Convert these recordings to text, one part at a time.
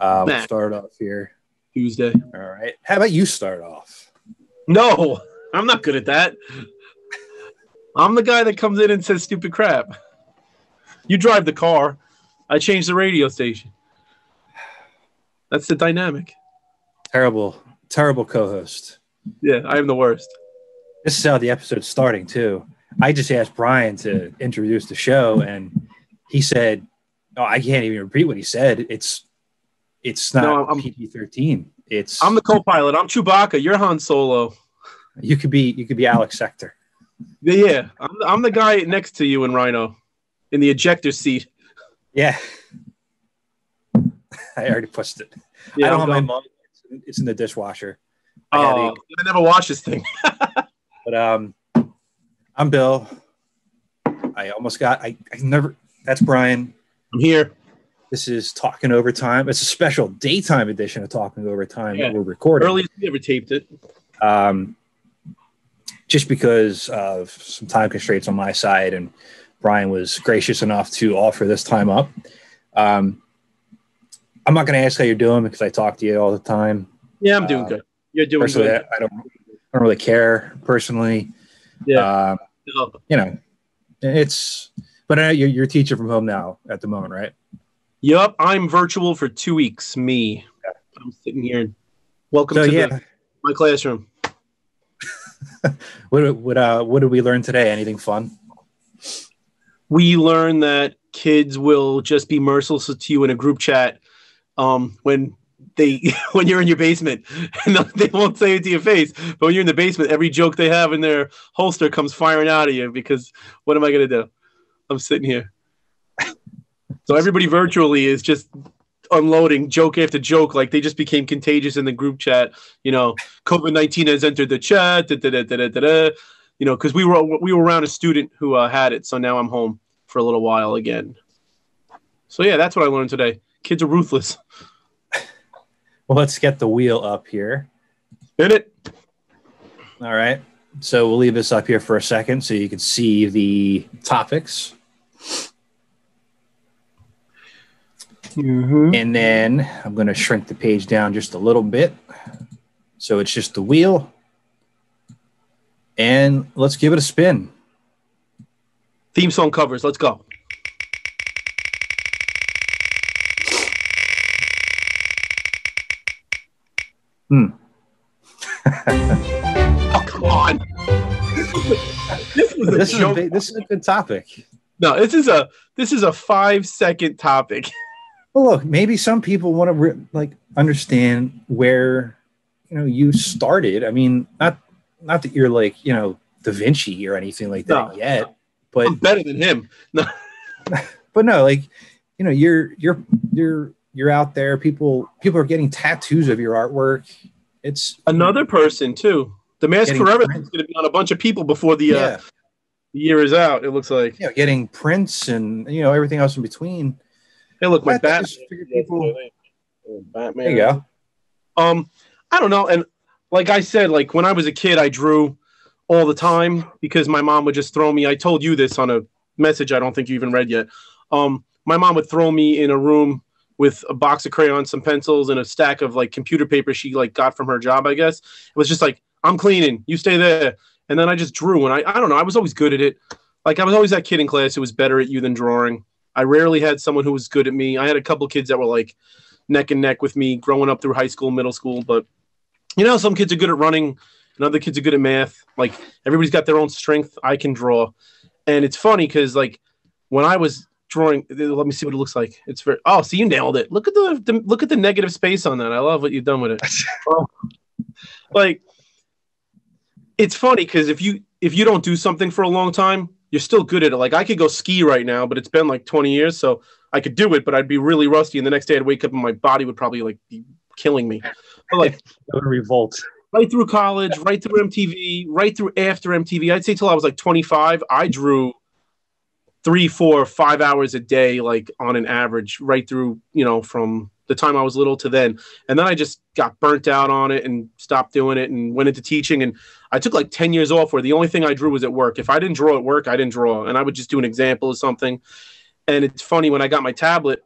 We'll start off here. Tuesday. All right. How about you start off? No, I'm not good at that. I'm the guy that comes in and says stupid crap. You drive the car. I change the radio station. That's the dynamic. Terrible co-host. Yeah, I am the worst. This is how the episode's starting, too. I just asked Brian to introduce the show, and he said, "Oh, I can't even repeat what he said. It's not PG-13. I'm the co-pilot. I'm Chewbacca. You're Han Solo. You could be Alex Sector. Yeah, I'm the guy next to you and Rhino in the ejector seat. Yeah, I already pushed it. Yeah, I don't have my mug. It's in the dishwasher. I never wash this thing. But I'm Bill. I never. That's Brian. I'm here. This is Talkin Overtime. It's a special daytime edition of Talkin Overtime that we're recording. Earliest we ever taped it. Just because of some time constraints on my side, and Brian was gracious enough to offer this time up. I'm not going to ask how you're doing because I talk to you all the time. Yeah, I'm doing good. You're doing good. I don't really care personally. Yeah. But you're teaching from home now at the moment, right? Yep, I'm virtual for 2 weeks. Me. Okay. I'm sitting here. Welcome to my classroom. What did we learn today? Anything fun? We learned that kids will just be merciless to you in a group chat when you're in your basement, and they won't say it to your face. But when you're in the basement, every joke they have in their holster comes firing out of you because what am I going to do? I'm sitting here. So everybody virtually is just unloading joke after joke, like they just became contagious in the group chat. COVID-19 has entered the chat. Because we were around a student who had it, so now I'm home for a little while again. So yeah, that's what I learned today. Kids are ruthless. Well, let's get the wheel up here. Spin it. All right. So we'll leave this up here for a second so you can see the topics. Mm-hmm. And then I'm going to shrink the page down just a little bit. So it's just the wheel. And let's give it a spin. Theme song covers. Let's go. Oh, come on. This is a good topic. No, this is a 5-second topic. Well, look, maybe some people want to understand where you started. I mean, not that you're Da Vinci or anything like that yet, but I'm better than him. No. But no, you're out there. People are getting tattoos of your artwork. It's another person too. The Mask Forever is going to be on a bunch of people before the year is out. It looks like getting prints and everything else in between. Hey, look, my Batman. There you go. I don't know, and like I said, when I was a kid, I drew all the time because my mom would just throw me. I told you this on a message I don't think you even read yet. My mom would throw me in a room with a box of crayons, some pencils, and a stack of computer paper she got from her job, I guess. It was just I'm cleaning, you stay there. And then I just drew, and I don't know, I was always good at it. I was always that kid in class who was better at you than drawing. I rarely had someone who was good at me. I had a couple kids that were neck and neck with me growing up through high school, middle school. But, some kids are good at running and other kids are good at math. Everybody's got their own strength. I can draw. And it's funny because, when I was drawing, let me see what it looks like. It's very, see, you nailed it. Look at the negative space on that. I love what you've done with it. It's funny because if you don't do something for a long time, you're still good at it. I could go ski right now, but it's been 20 years, so I could do it, but I'd be really rusty, and the next day I'd wake up and my body would probably be killing me. But it would revolt. Right through college, right through MTV, right through after MTV, I'd say till I was 25, I drew 3, 4, 5 hours a day, on an average, right through, from the time I was little to then. And then I just got burnt out on it and stopped doing it and went into teaching. And I took 10 years off where the only thing I drew was at work. If I didn't draw at work, I didn't draw. And I would just do an example of something. And it's funny, when I got my tablet,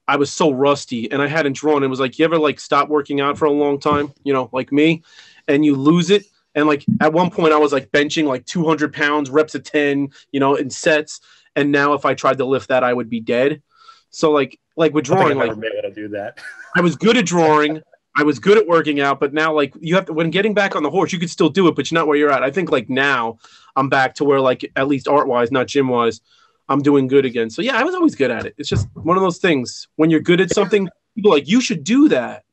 I was so rusty and I hadn't drawn. It was like, you ever like stop working out for a long time, like me, and you lose it. And like at one point I was like benching like 200 pounds, reps of 10, in sets. And now if I tried to lift that, I would be dead. So like with drawing, I've never been able to do that. I was good at drawing. I was good at working out, but now like you have to, when getting back on the horse, you could still do it, but you're not where you're at. I think like now I'm back to where like, at least art wise, not gym wise, I'm doing good again. So yeah, I was always good at it. It's just one of those things when you're good at something, people are like, you should do that.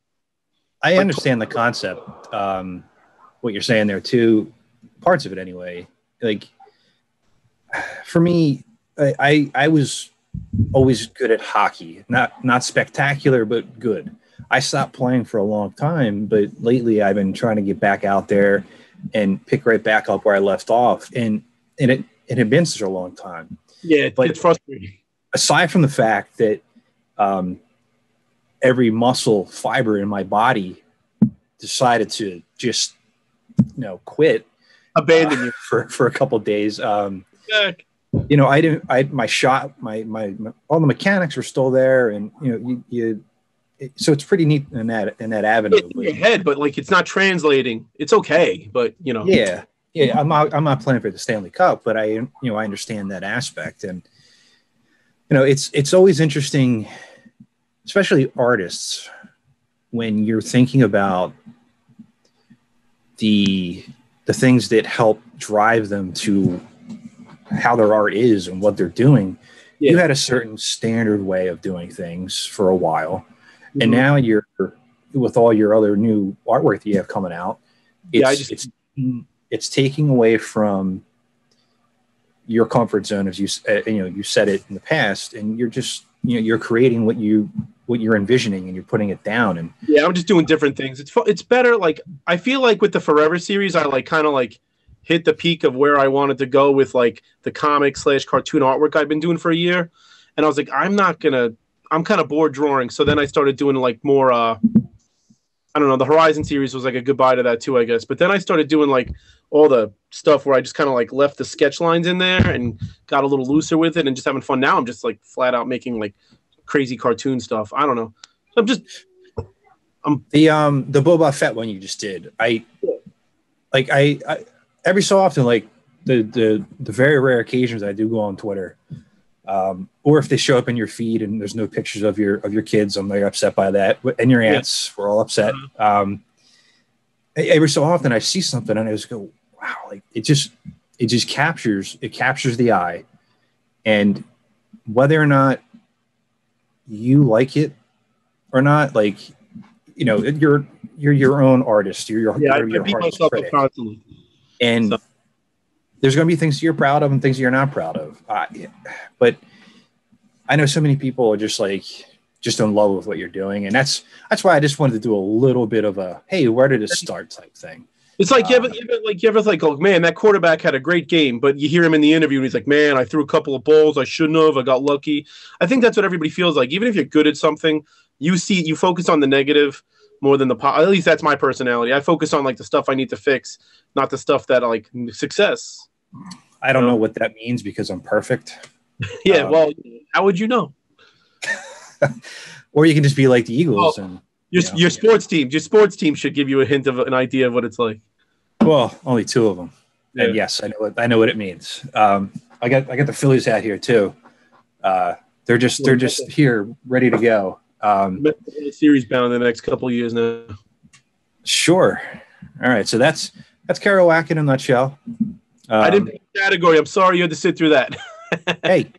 I understand the concept. What you're saying there too, parts of it anyway. Like for me, I was always good at hockey, not spectacular, but good. I stopped playing for a long time, but lately I've been trying to get back out there and pick right back up where I left off. And it had been such a long time. Yeah, but it's frustrating. Aside from the fact that every muscle fiber in my body decided to just, quit, abandon you for a couple of days. I didn't. My shot, my all the mechanics were still there, and so it's pretty neat in that avenue. It's in your head, but like it's not translating. It's okay, but Yeah. I'm not playing for the Stanley Cup, but I understand that aspect, and it's always interesting, especially artists, when you're thinking about the things that help drive them to how their art is and what they're doing. Yeah. You had a certain standard way of doing things for a while. Mm-hmm. And now you're with all your other new artwork that you have coming out. It's taking away from your comfort zone, as you said it in the past, and you're just you're creating what you're envisioning, and you're putting it down. And yeah, I'm just doing different things. It's better. Like I feel like with the Forever series, I like kind of like hit the peak of where I wanted to go with like the comic/cartoon artwork I've been doing for a year, and I was like, I'm kind of bored drawing. So then I started doing like more. I don't know. The Horizon series was like a goodbye to that too, I guess. But then I started doing like all the stuff where I just kind of like left the sketch lines in there and got a little looser with it and just having fun. Now I'm just like flat out making like crazy cartoon stuff. I don't know. I'm the Boba Fett one you just did. I every so often, like the very rare occasions I do go on Twitter, or if they show up in your feed and there's no pictures of your kids, I'm very upset by that. And your aunts, we're all upset. Every so often I see something and I just go, wow, like it just captures the eye, and whether or not you like it or not, like you're your own artist. You're your beat myself up constantly. And there's going to be things you're proud of and things you're not proud of. But I know so many people are just in love with what you're doing. And that's why I just wanted to do a little bit of a, hey, where did it start type thing. It's like, you ever like, oh man, that quarterback had a great game, but you hear him in the interview and he's like, man, I threw a couple of balls I shouldn't have. I got lucky. I think that's what everybody feels like. Even if you're good at something, you focus on the negative more than at least that's my personality. I focus on like the stuff I need to fix, not the stuff that like success. I don't know what that means because I'm perfect. Yeah. Well, how would you know? Or you can just be like the Eagles and your sports team. Your sports team should give you a hint of an idea of what it's like. Well, only two of them. Yeah. And yes, I know what it means. I got the Phillies hat here too. They're just here ready to go. Series bound in the next couple of years now. Sure. All right. So that's Kerouac in a nutshell. I didn't pick a category. I'm sorry you had to sit through that. Hey,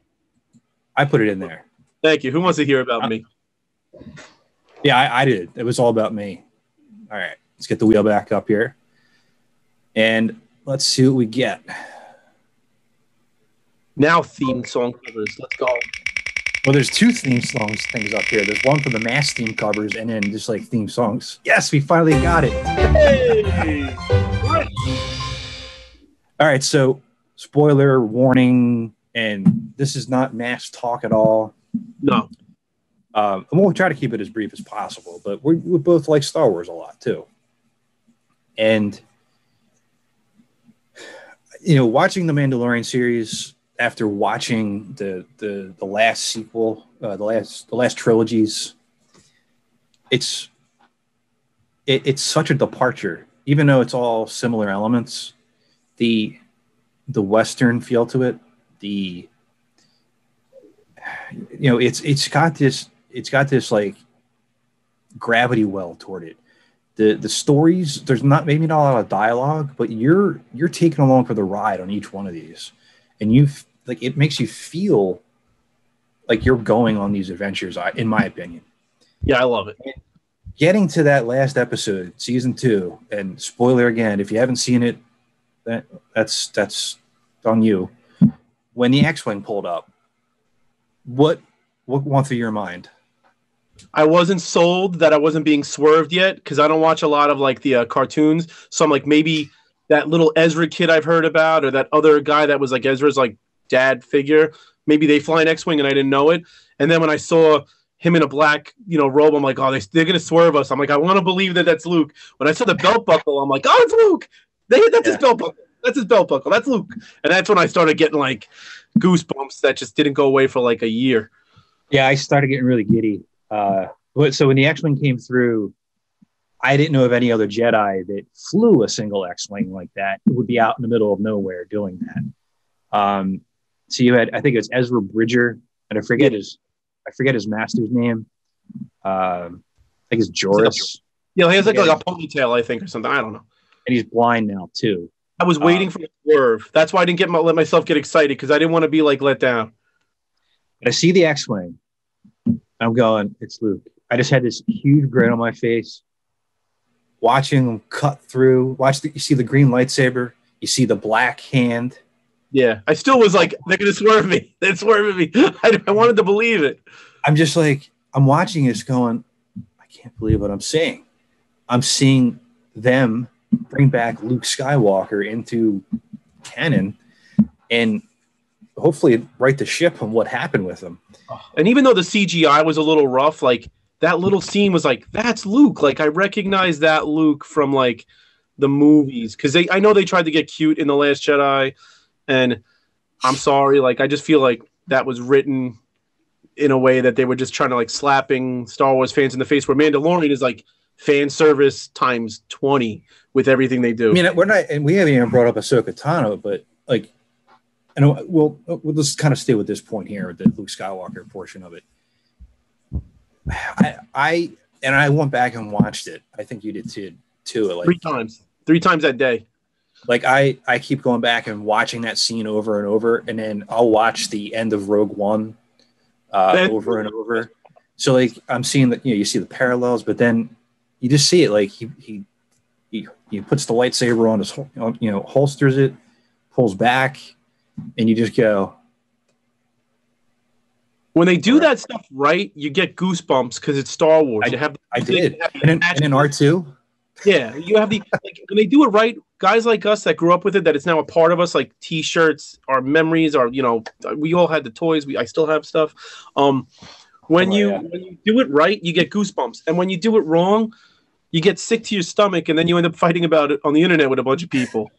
I put it in there. Thank you. Who wants to hear about me? Yeah, I did. It was all about me. All right. Let's get the wheel back up here. And let's see what we get. Now theme song covers. Let's go. Well, there's two theme songs things up here. There's one for the mass theme covers and then just like theme songs. Yes, we finally got it. Hey! All right, so spoiler warning, and this is not mass talk at all. No. And we'll try to keep it as brief as possible, but we both like Star Wars a lot too. And watching the Mandalorian series, after watching the last sequel, the last trilogies, it's such a departure. Even though it's all similar elements, the Western feel to it, it's got this like gravity well toward it. The stories, there's maybe not a lot of dialogue, but you're taken along for the ride on each one of these, and it makes you feel like you're going on these adventures. In my opinion, yeah, I love it. Getting to that last episode, season 2, and spoiler again, if you haven't seen it, that's on you. When the X-Wing pulled up, what went through your mind? I wasn't sold that I wasn't being swerved yet, because I don't watch a lot of like the cartoons. So I'm like, maybe that little Ezra kid I've heard about, or that other guy that was like Ezra's like dad figure, maybe they fly an X-Wing and I didn't know it. And then when I saw him in a black, robe, I'm like, oh, they're gonna swerve us. I'm like, I want to believe that that's Luke. When I saw the belt buckle, I'm like, oh, it's Luke. That's his belt buckle. That's his belt buckle. That's Luke. And that's when I started getting like goosebumps that just didn't go away for like a year. Yeah, I started getting really giddy. So when the X-Wing came through, I didn't know of any other Jedi that flew a single X-Wing like that. It would be out in the middle of nowhere doing that. So you had, I think it was Ezra Bridger, and I forget his master's name. I think it's Joris. Yeah, he has like a ponytail, I think, or something. I don't know. And he's blind now too. I was waiting for the swerve. That's why I didn't let myself get excited, because I didn't want to be like let down. But I see the X-Wing. I'm going, it's Luke. I just had this huge grin on my face, watching him cut through. You see the green lightsaber. You see the black hand. Yeah, I still was like, they're going to swerve me. They're swerving me. I wanted to believe it. I'm just like, I'm watching this going, I can't believe what I'm seeing. I'm seeing them bring back Luke Skywalker into canon and hopefully right the ship on what happened with him. And even though the CGI was a little rough, like that little scene was like, that's Luke. Like I recognize that Luke from like the movies, because I know they tried to get cute in The Last Jedi, and I'm sorry, like I just feel like that was written in a way that they were just trying to like slapping Star Wars fans in the face, where Mandalorian is like fan service times 20 with everything they do. I mean, we're not, and we haven't even brought up Ahsoka Tano, but like, and we'll just kind of stay with this point here, the Luke Skywalker portion of it. I went back and watched it. I think you did too. Like 3 times that day. Like I keep going back and watching that scene over and over, and then I'll watch the end of Rogue One over and over. So like I'm seeing that, you see the parallels, but then you just see it like he puts the lightsaber on his, holsters it, pulls back, and you just go. When they do that stuff right, you get goosebumps because it's Star Wars. I did. And in R2? Yeah, you have when they do it right, guys like us that grew up with it, that it's now a part of us, like T-shirts, our memories, we all had the toys. I still have stuff. When you do it right, you get goosebumps. And when you do it wrong, you get sick to your stomach, and then you end up fighting about it on the internet with a bunch of people.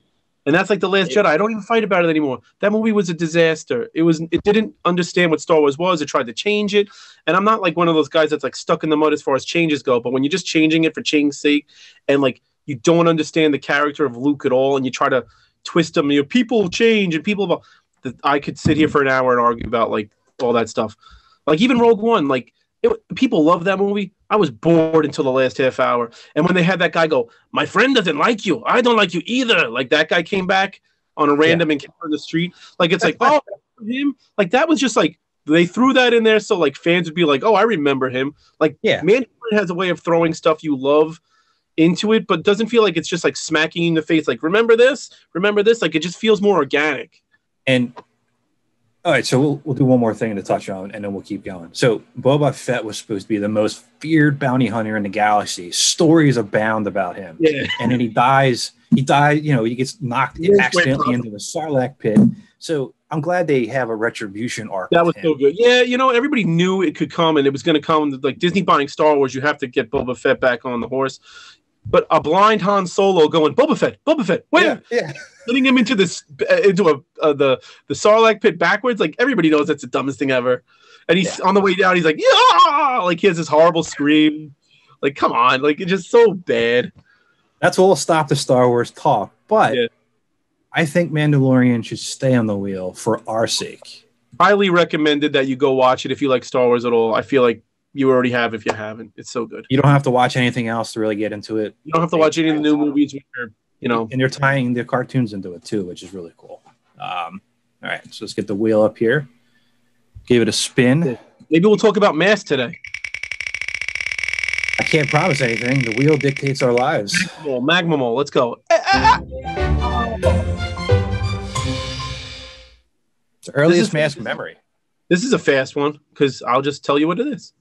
And that's like The Last Jedi. I don't even fight about it anymore. That movie was a disaster. It didn't understand what Star Wars was. It tried to change it. And I'm not like one of those guys that's like stuck in the mud as far as changes go. But when you're just changing it for change's sake, and like you don't understand the character of Luke at all, and you try to twist him, people change and people. I could sit here for an hour and argue about like all that stuff. Like even Rogue One, like people love that movie. I was bored until the last half hour. And when they had that guy go, my friend doesn't like you. I don't like you either. Like that guy came back on a random encounter in the street. Like it's like, oh, him. Like that was just like, they threw that in there so like fans would be like, oh, I remember him. Like Mandalorian has a way of throwing stuff you love into it, but doesn't feel like it's just like smacking you in the face. Like, remember this? Remember this? Like it just feels more organic. And all right, so we'll do one more thing to touch on, and then we'll keep going. So Boba Fett was supposed to be the most feared bounty hunter in the galaxy. Stories abound about him. Yeah. And then he dies. He gets knocked accidentally into the Sarlacc pit. So I'm glad they have a retribution arc. That was so good. Yeah, everybody knew it could come, and it was going to come. Like Disney buying Star Wars, you have to get Boba Fett back on the horse. But a blind Han Solo going, Boba Fett, where? Yeah. putting him into the Sarlacc pit backwards. Like everybody knows that's the dumbest thing ever. And he's on the way down. He's like, yeah, like he has this horrible scream. Like, come on, like it's just so bad. That's what will stop the Star Wars talk. But I think Mandalorian should stay on the wheel for our sake. Highly recommended that you go watch it if you like Star Wars at all. I feel like you already have if you haven't. It's so good. You don't have to watch anything else to really get into it. You don't have to watch any of the new movies. And they're tying the cartoons into it too, which is really cool. All right, so let's get the wheel up here. Give it a spin. Maybe we'll talk about masks today. I can't promise anything. The wheel dictates our lives. Magma Mole. Let's go. It's the earliest mask memory. This is a fast one because I'll just tell you what it is.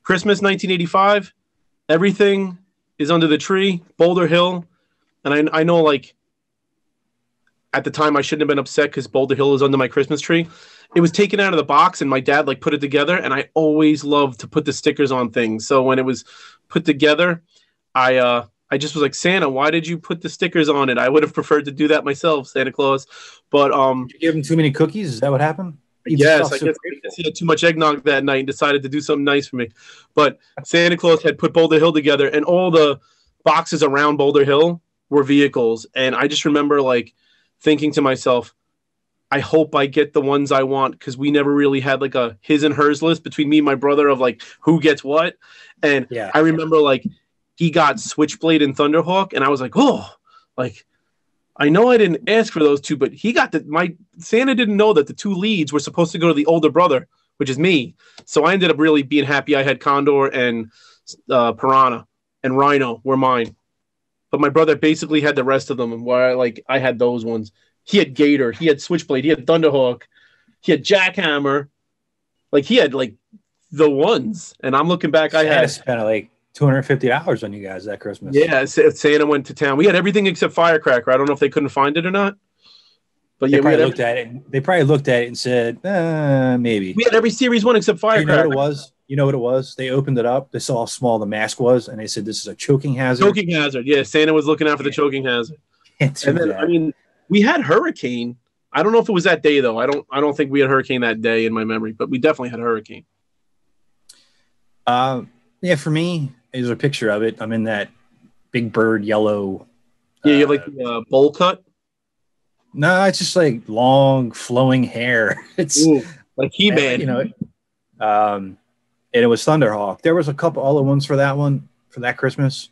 Christmas 1985. Everything is under the tree. Boulder Hill. And I know, like, at the time I shouldn't have been upset because Boulder Hill is under my Christmas tree. It was taken out of the box and my dad, like, put it together. And I always loved to put the stickers on things. So when it was put together, I just was like, Santa, why did you put the stickers on it? I would have preferred to do that myself, Santa Claus. But did you give him too many cookies? Is that what happened? Yes, I guess he had too much eggnog that night and decided to do something nice for me. But Santa Claus had put Boulder Hill together, and all the boxes around Boulder Hill were vehicles. And I just remember, like, thinking to myself, I hope I get the ones I want, because we never really had, like, a his and hers list between me and my brother of, like, who gets what. And I remember, like, he got Switchblade and Thunderhawk, and I was like, oh, like, I know I didn't ask for those two, but he got my Santa didn't know that the two leads were supposed to go to the older brother, which is me. So I ended up really being happy I had Condor and Piranha, and Rhino were mine. But my brother basically had the rest of them, where I had those ones. He had Gator, he had Switchblade, he had Thunderhawk, he had Jackhammer. Like, he had, like, the ones. And I'm looking back, I had spent like $250 on you guys that Christmas. Yeah, Santa went to town. We had everything except Firecracker. I don't know if they couldn't find it or not. But they probably looked at it. They probably looked at it and said, maybe. We had every series one except Firecracker. You know what it was? You know what it was? They opened it up. They saw how small the mask was, and they said, this is a choking hazard. Choking hazard. Yeah, Santa was looking out for the choking hazard. And then, I mean, we had Hurricane. I don't know if it was that day, though. I don't think we had Hurricane that day in my memory, but we definitely had Hurricane. Yeah, for me, there's a picture of it. I'm in that big bird yellow. Yeah, you have like the bowl cut? No, it's just like long flowing hair. It's like He-Man. You know, and it was Thunderhawk. There was a couple other ones for that one, for that Christmas.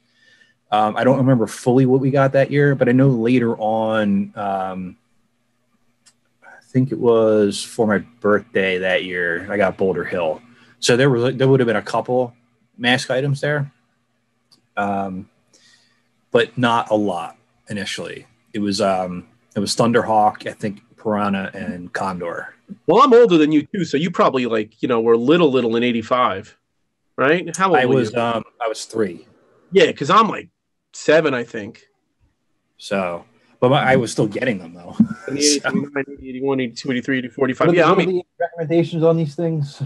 I don't remember fully what we got that year, but I know later on, I think it was for my birthday that year, I got Boulder Hill. So there would have been a couple mask items there, but not a lot initially. It was Thunderhawk, I think Piranha, and Condor. Well, I'm older than you too, so you probably were little in '85, right? How old were you? I was 3. Yeah, because I'm like 7, I think. So, but I was still getting them though. 88, 89, 81, 82, 83, 84, 45. Yeah, what are the recommendations on these things?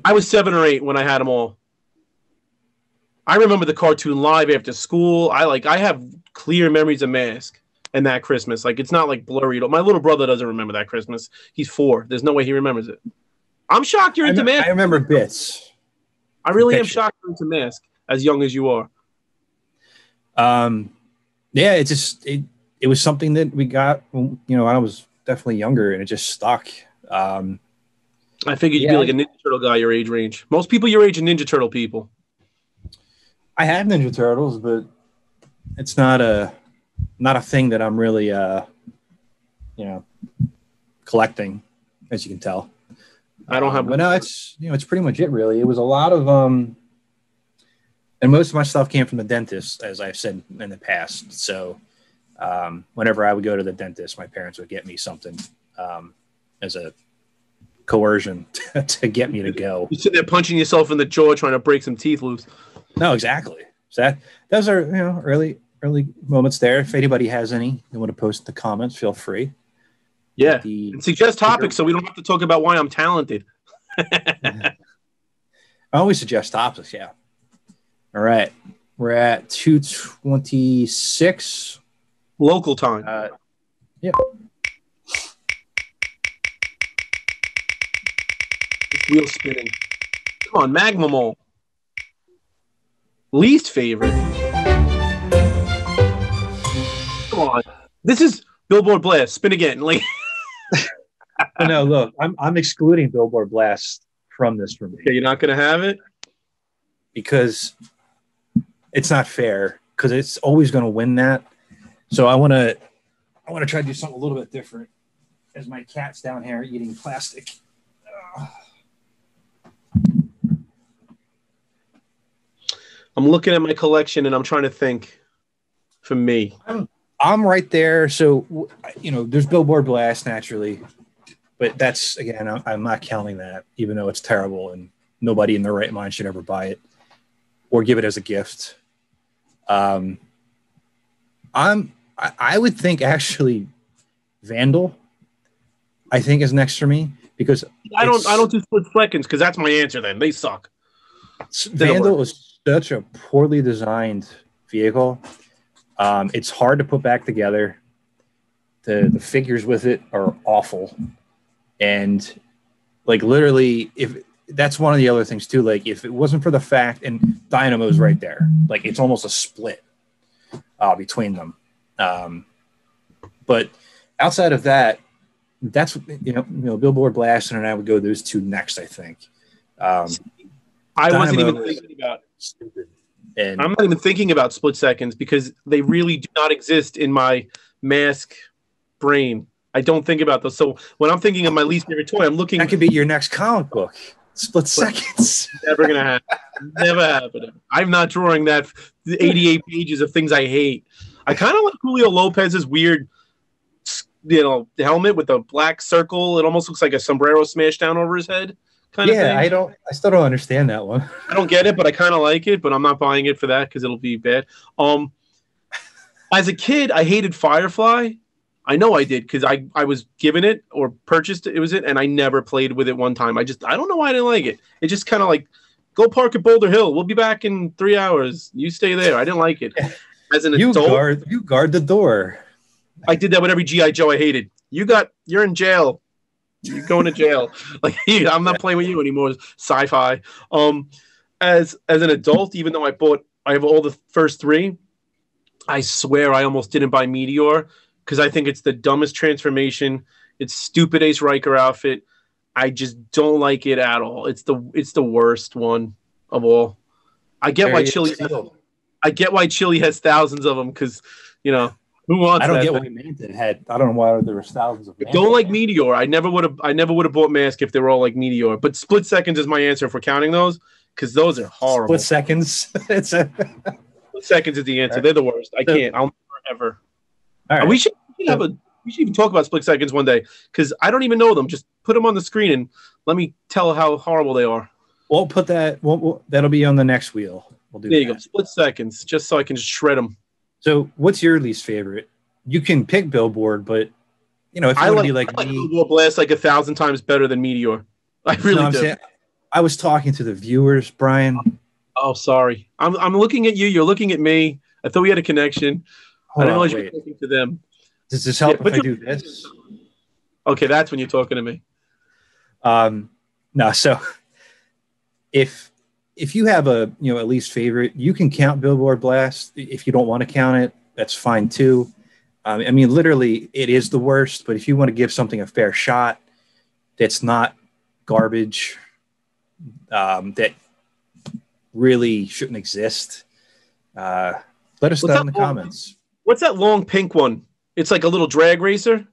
I was 7 or 8 when I had them all. I remember the cartoon live after school. I have clear memories of Mask and that Christmas. Like, it's not like blurry. My little brother doesn't remember that Christmas. He's 4. There's no way he remembers it. I'm shocked you're into Mask. I remember bits. I really am shocked you're into Mask as young as you are. Yeah, it was something that we got, when I was definitely younger, and it just stuck. I figured you'd be like a Ninja Turtle guy your age range. Most people your age are Ninja Turtle people. I had Ninja Turtles, but it's not a thing that I'm really collecting, as you can tell. I don't have, but no, it's pretty much it really. It was a lot of and most of my stuff came from the dentist, as I've said in the past. So whenever I would go to the dentist, my parents would get me something as a coercion to get me to go. You sit there punching yourself in the jaw trying to break some teeth loose. No, exactly. So those are early moments there. If anybody has any they want to post in the comments, feel free. Yeah, and suggest topics so we don't have to talk about why I'm talented. I always suggest topics. Yeah. All right, we're at 2:26. Local time. Yeah. Wheel spinning. Come on, Magma Mole. Least favorite. Come on. This is Billboard Blast. Spin again. Like. No, look, I'm excluding Billboard Blast from this for me. Okay, you're not going to have it? Because it's not fair, because it's always going to win that. So I want to try to do something a little bit different as my cat's down here eating plastic. I'm looking at my collection and I'm trying to think for me. I'm right there. So, there's Billboard Blast naturally, but that's, again, I'm not counting that, even though it's terrible and nobody in their right mind should ever buy it or give it as a gift. I would think actually Vandal, I think, is next for me, because I don't do split seconds, because that's my answer then. They suck. Vandal is such a poorly designed vehicle. It's hard to put back together. The figures with it are awful. And like literally, if that's one of the other things too, like if it wasn't for the fact, and Dynamo's right there, like it's almost a split between them. But outside of that, that's Billboard Blast and I would go those two next, I think. I wasn't even thinking about stupid. And I'm not even thinking about split seconds because they really do not exist in my mask brain. I don't think about those. So when I'm thinking of my least favorite toy, I'm looking. That could be your next comic book. Split seconds. Never gonna happen. Never happen. I'm not drawing that 88 pages of things I hate. I kind of like Julio Lopez's weird, helmet with a black circle. It almost looks like a sombrero smashed down over his head. Kind of thing. I still don't understand that one. I don't get it, but I kind of like it, but I'm not buying it for that because it'll be bad. As a kid, I hated Firefly. I know I did because I was given it or purchased it, and I never played with it one time. I don't know why I didn't like it. It just kind of like, go park at Boulder Hill. We'll be back in 3 hours. You stay there. I didn't like it. As an adult, you guard the door. I did that with every G.I. Joe I hated. You're in jail. You're going to jail. Like, I'm not playing with you anymore. Sci-fi. As an adult, even though I have all the first three, I swear I almost didn't buy Meteor because I think it's the dumbest transformation. It's stupid Ace Riker outfit. I just don't like it at all. It's the worst one of all. I get why Chili has thousands of them because, who wants? I don't get why Manta had. I don't know why there was thousands of. Don't like Meteor. I never would have bought Mask if they were all like Meteor. But Split Seconds is my answer for counting those because those are horrible. Split Seconds. Split Seconds is the answer. They're the worst. I can't. I'll never ever. All right. We should even talk about Split Seconds one day because I don't even know them. Just put them on the screen and let me tell how horrible they are. We'll put that. That'll be on the next wheel. We'll do. There you go. Split Seconds, just so I can just shred them. So, what's your least favorite? You can pick Billboard, but if you want to be like me, Billboard Blast like 1,000 times better than Meteor. I really do. I was talking to the viewers, Brian. Oh, sorry. I'm looking at you. You're looking at me. I thought we had a connection. I didn't realize you were talking to them. Does this help if I do this? Okay, that's when you're talking to me. No. So, if you have a at least favorite, you can count Billboard Blast. If you don't want to count it, that's fine too. I mean, literally, it is the worst. But if you want to give something a fair shot, that's not garbage, that really shouldn't exist, let us know in the comments. What's that long pink one? It's like a little drag racer.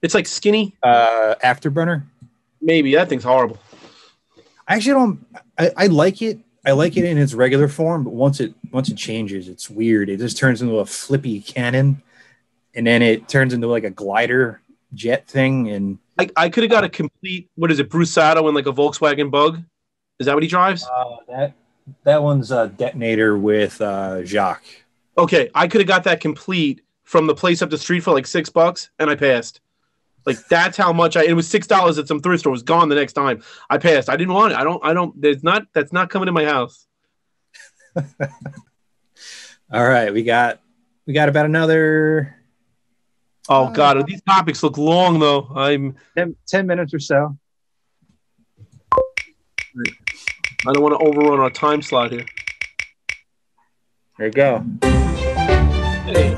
It's like skinny. Afterburner. Maybe that thing's horrible. I actually don't. I like it. I like it in its regular form, but once it changes, it's weird. It just turns into a flippy cannon, and then it turns into like a glider jet thing. And I could have got a complete. What is it, Brusado in like a Volkswagen Bug? Is that what he drives? That one's a detonator with Jacques. Okay, I could have got that complete from the place up the street for like $6, and I passed. Like that's how much it was $6 at some thrift store. It was gone the next time. I passed. I didn't want it. I don't. That's not coming in my house. All right, we got we got about another. Oh God, these topics look long though. 10 minutes or so. I don't want to overrun our time slot here. There you go. Hey.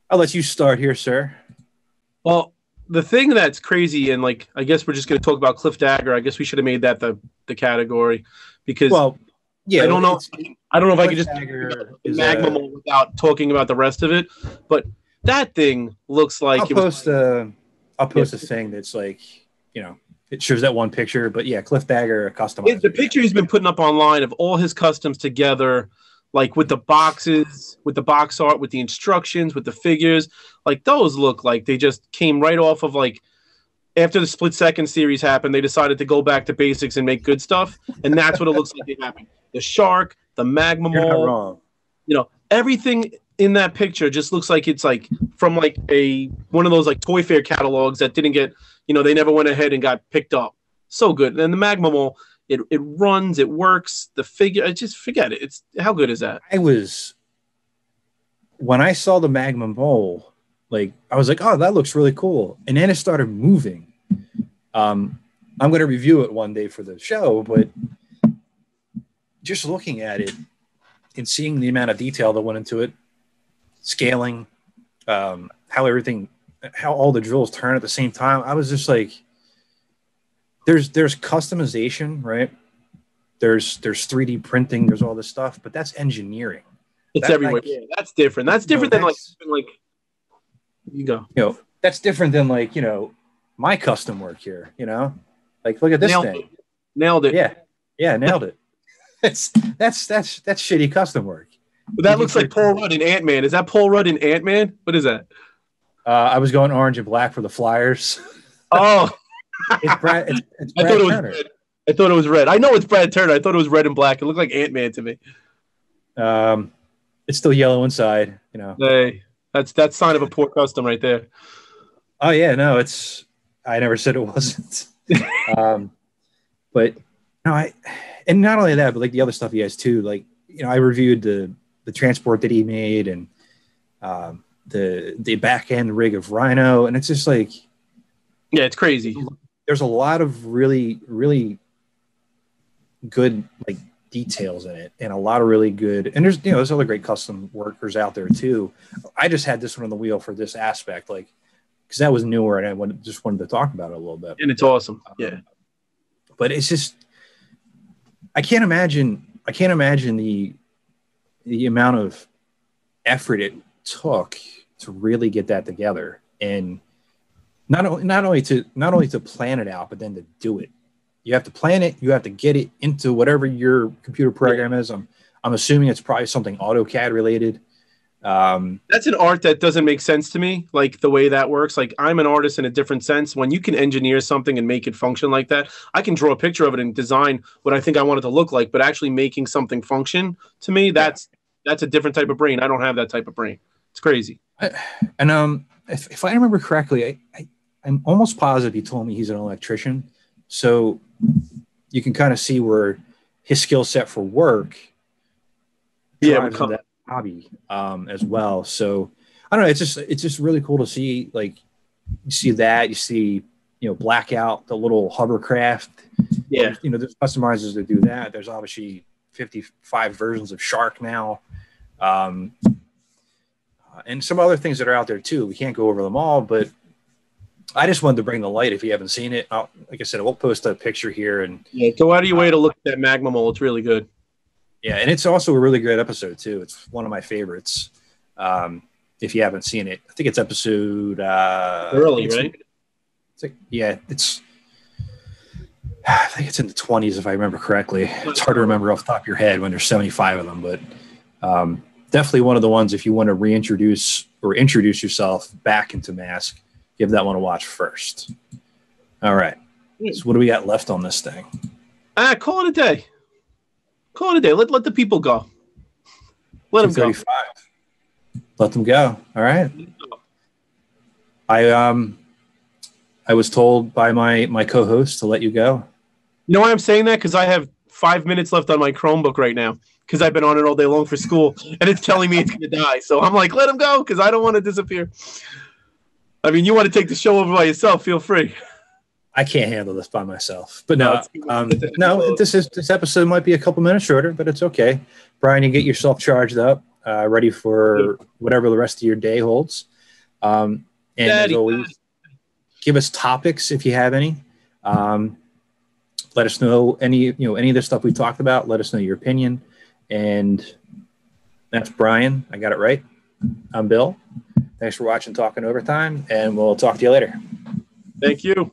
I'll let you start here, sir. Well, the thing that's crazy, and like, I guess we're just going to talk about Cliff Dagger. I guess we should have made that the category because, well, yeah, I don't know. I don't know if I could just Magma Mole without talking about the rest of it. But that thing looks like I'll post a thing that's like, you know, it shows that one picture. But yeah, Cliff Dagger customized. The picture he's been putting up online of all his customs together, like with the boxes, with the box art, with the instructions, with the figures, like those look like they just came right off of like after the Split Second series happened, they decided to go back to basics and make good stuff, and that's what it looks like it happened. The shark, the Magma Mole, not wrong. You know, everything in that picture just looks like it's like from like one of those like Toy Fair catalogs that didn't get, you know, they never went ahead and got picked up. So good. And the Magma Mole, it runs, it works. The figure, I just forget it. It's how good is that? When I saw the Magma Mole, like I was like, oh, that looks really cool. And then it started moving. I'm going to review it one day for the show, but just looking at it and seeing the amount of detail that went into it, scaling, how all the drills turn at the same time, I was just like, there's customization, right? There's 3D printing, there's all this stuff, but that's engineering. It's everywhere. Like, yeah, that's different. That's different than like you go. You know, that's different than like, you know, my custom work here, you know? Like look at this thing. Nailed it. Yeah, nailed it. That's shitty custom work. But that looks like Paul Rudd in Ant-Man. Is that Paul Rudd in Ant-Man? What is that? I was going orange and black for the Flyers. Oh. It's Brad Turner. I thought it was red. I know it's Brad Turner. I thought it was red and black. It looked like Ant-Man to me. It's still yellow inside, you know. Hey, that's sign of a poor custom right there. Oh yeah, no, I never said it wasn't. But no, and not only that, but like the other stuff he has too. Like, you know, I reviewed the transport that he made and the back end rig of Rhino, and it's just like, yeah, it's crazy. There's a lot of really, really good like details in it, and a lot of really good. And there's other great custom workers out there too. I just had this one on the wheel for this aspect, like because that was newer, and I just wanted to talk about it a little bit. And it's awesome, yeah. But it's just, I can't imagine the amount of effort it took to really get that together, and not only to plan it out, but then to do it. You have to plan it. You have to get it into whatever your computer program is. I'm assuming it's probably something AutoCAD related. That's an art that doesn't make sense to me, like the way that works. Like I'm an artist in a different sense. When you can engineer something and make it function like that, I can draw a picture of it and design what I think I want it to look like. But actually making something function, to me, that's a different type of brain. I don't have that type of brain. It's crazy. If I remember correctly, I'm almost positive he told me he's an electrician. So you can kind of see where his skill set for work drives that hobby as well. So I don't know. It's just really cool to see. Like you see that, you see, you know, Blackout, the little hovercraft. Yeah. You know, there's customizers that do that. There's obviously 55 versions of Shark now. And some other things that are out there too. We can't go over them all, but I just wanted to bring the light. If you haven't seen it, like I said, we'll post a picture here. And go out of your way to look at that Magma Mole. It's really good. Yeah, and it's also a really great episode too. It's one of my favorites. If you haven't seen it, I think it's episode early, right? It's like, yeah, I think it's in the 20s if I remember correctly. It's hard to remember off the top of your head when there's 75 of them, but definitely one of the ones if you want to reintroduce or introduce yourself back into Mask, give that one a watch first. All right. So what do we got left on this thing? Call it a day. Call it a day. Let the people go. Let them go. Let them go. All right. I was told by my co-host to let you go. You know why I'm saying that? Because I have 5 minutes left on my Chromebook right now. because I've been on it all day long for school, and it's telling me it's going to die. So I'm like, let him go because I don't want to disappear. I mean, you want to take the show over by yourself, feel free. I can't handle this by myself. But this episode might be a couple minutes shorter, but it's okay. Brian, you get yourself charged up, ready for whatever the rest of your day holds. And as always, give us topics if you have any. Let us know any of the stuff we talked about. Let us know your opinion. And that's Brian. I got it right. I'm Bill. Thanks for watching Talkin Overtime, and we'll talk to you later. Thank you.